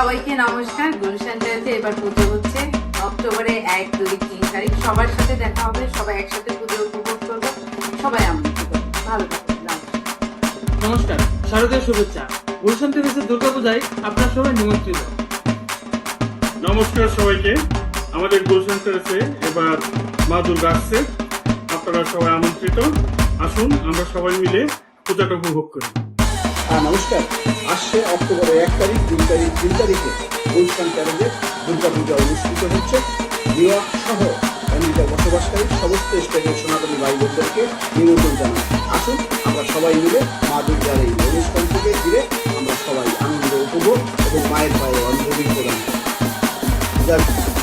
সবাইকে নমস্কার। গুলশান টেরাসে এবার পুজো হচ্ছে অক্টোবরে 1, 2, 3 তারিখ। সবার সাথে দেখা হবে, সবাই একসাথে পুজো উপভোগ করবো, সবাই আমন্ত্রিত। ভালো থাকবেন। নমস্কার, শারদীয় শুভেচ্ছা। গুলশান টেরাসের দুর্গাপূজায় আপনারা সবাই নিমন্ত্রিত। নমস্কার সবাইকে। আমাদের গুলশান টেরাসে এবার মা দুর্গা আসছে, আপনারা সবাই আমন্ত্রিত। আসুন আমরা সবাই মিলে পূজাটা উপভোগ করি। নমস্কার। আসছে অক্টোবরের 1 তারিখ, 2 তারিখ, 3 তারিখে গুলশান টেরাসে দুর্গাপূজা অনুষ্ঠিত হচ্ছে। নিউ ইয়র্ক সহ আমেরিকার বসবাসকারী সমস্ত স্টেটের সনাতনী ভাই বোনদেরকে নিমন্ত্রণ জানাই। আসুন আমরা সবাই মিলে মা দুর্গার এই অনুষ্ঠান থেকে ঘিরে আমরা সবাই আনন্দ উপভোগ এবং মায়ের পায়ে অঞ্জলি প্রদান করি।